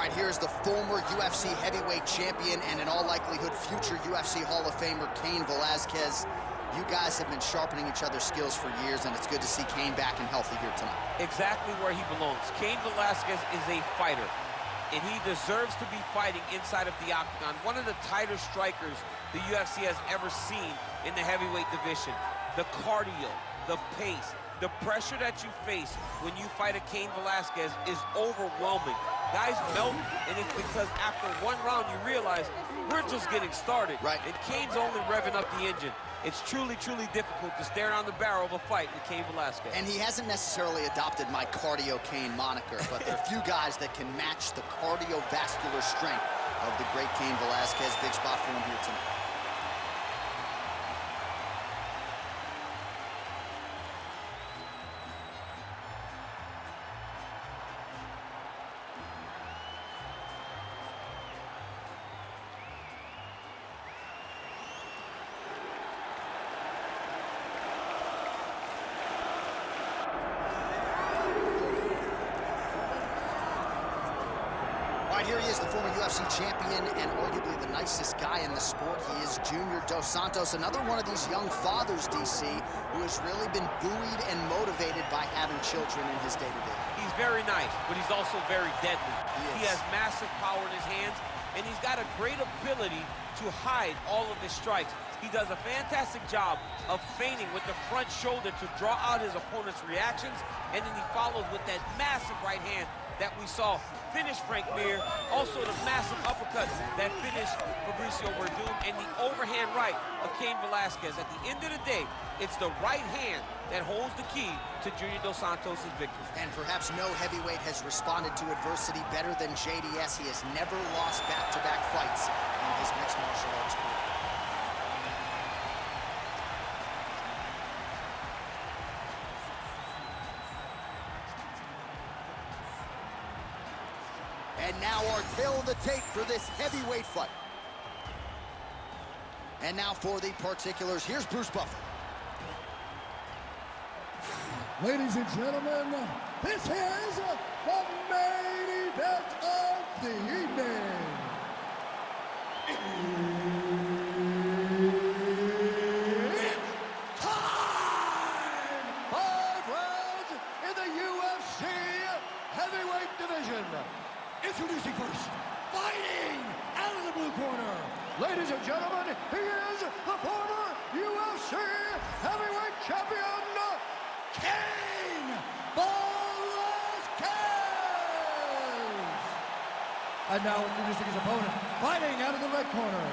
right, here's the former UFC heavyweight champion and in all likelihood future UFC Hall of Famer, Cain Velasquez. You guys have been sharpening each other's skills for years, and it's good to see Cain back and healthy here tonight. Exactly where he belongs. Cain Velasquez is a fighter, and he deserves to be fighting inside of the octagon. One of the tighter strikers the UFC has ever seen in the heavyweight division. The cardio, the pace, the pressure that you face when you fight a Cain Velasquez is overwhelming. Guys melt, and it's because after one round you realize we're just getting started. Right. And Cain's only revving up the engine. It's truly, truly difficult to stare down the barrel of a fight with Cain Velasquez. And he hasn't necessarily adopted my cardio Cain moniker, but there are few guys that can match the cardiovascular strength of the great Cain Velasquez. Big spot for him here tonight. Here he is, the former UFC champion and arguably the nicest guy in the sport. He is Júnior dos Santos, another one of these young fathers, DC, who has really been buoyed and motivated by having children in his day-to-day. He's very nice, but he's also very deadly. He has massive power in his hands, and he's got a great ability to hide all of his strikes. He does a fantastic job of feigning with the front shoulder to draw out his opponent's reactions, and then he follows with that massive right hand that we saw finish Frank Mir, also the massive uppercut that finished Fabricio Verdun, and the overhand right of Cain Velasquez. At the end of the day, it's the right hand that holds the key to Júnior dos Santos' victory. And perhaps no heavyweight has responded to adversity better than JDS. He has never lost back-to-back fights in his mixed martial arts career. And now our tale of the tape for this heavyweight fight. And now for the particulars, here's Bruce Buffer. Ladies and gentlemen, this is the main event of the evening. It's time! 5 rounds in the UFC heavyweight division. Introducing first, fighting out of the blue corner. Ladies and gentlemen, he is the former UFC heavyweight champion, Cain Velasquez. And now introducing his opponent, fighting out of the red corner.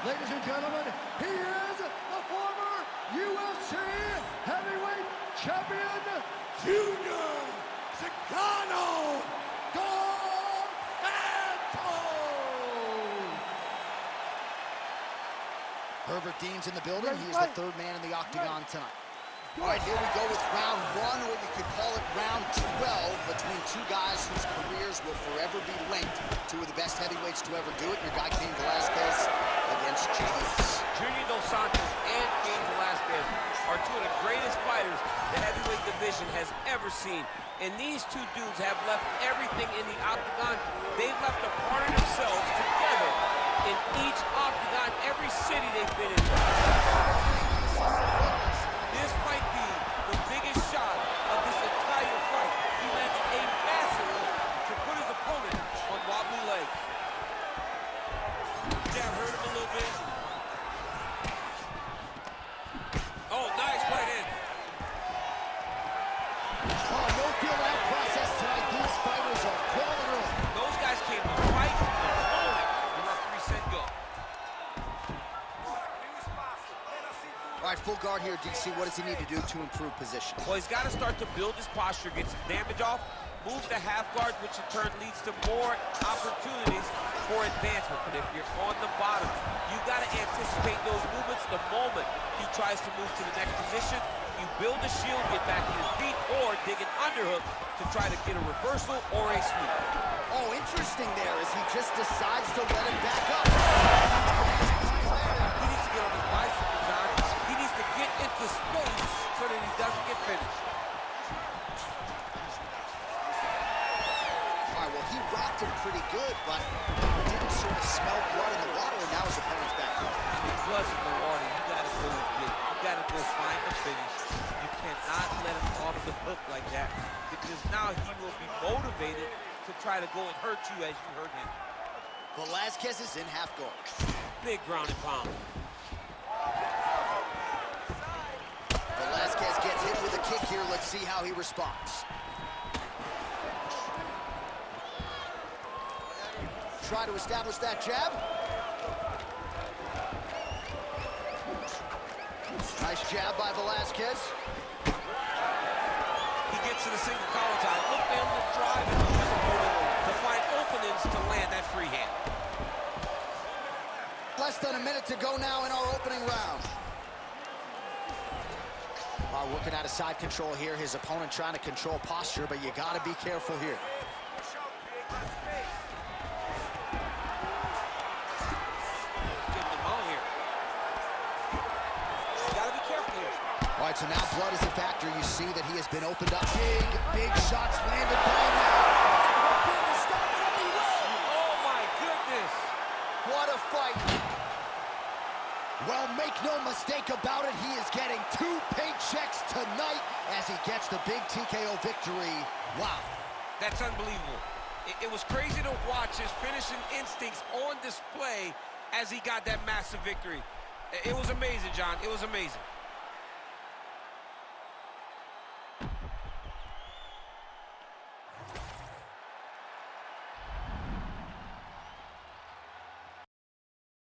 Ladies and gentlemen, he is the former UFC heavyweight champion, Júnior Cigano. Herbert Dean's in the building. He is the third man in the octagon tonight. All right, here we go with round 1, or you could call it round 12, between two guys whose careers will forever be linked. Two of the best heavyweights to ever do it. Your guy, Cain Velasquez, against JDS. Júnior dos Santos and Cain Velasquez are two of the greatest fighters the heavyweight division has ever seen. And these two dudes have left everything in the octagon. They've left a part of themselves together in each octagon, every city they've been in. This might be the biggest shot of this entire fight. He lands a massive one to put his opponent on wobbly legs. Jab hurt him a little bit. Oh, nice right hand. Oh, no feel out process tonight. These fighters are crawling early. Those guys came to fight and own it. The referee said go. All right, full guard here, DC. What does he need to do to improve position? Well, he's got to start to build his posture, get some damage off, move to half guard, which in turn leads to more opportunities for advancement. But if you're on the bottom, you got to anticipate those movements the moment he tries to move to the next position. You build a shield, get back to your feet, or dig an underhook to try to get a reversal or a sweep. Oh, interesting there as he just decides to let him back up. He needs to get on his bicycle, John. He needs to get into space so that he doesn't get finished. All right, well, he rocked him pretty good, but didn't sort of smell blood in the water, and now his opponent's back. Blood in the water, you gotta go big. You gotta go find the finish. You cannot let him off the hook like that, because now he will be motivated to try to go and hurt you as you hurt him. Velasquez is in half guard. Big ground and pound. Velasquez gets hit with a kick here. Let's see how he responds. Try to establish that jab. Nice jab by Velasquez. He gets to the single collar tie. Look for him to drive and use his opponent to find openings to land that free hand. Less than a minute to go now in our opening round. Working out of side control here. His opponent trying to control posture, but you got to be careful here. All right, so now blood is a factor. You see that he has been opened up. Big shots landed by him now. Oh, my goodness. What a fight. Well, make no mistake about it, he is getting 2 paychecks tonight as he gets the big TKO victory. Wow. That's unbelievable. It was crazy to watch his finishing instincts on display as he got that massive victory. It was amazing, John. It was amazing.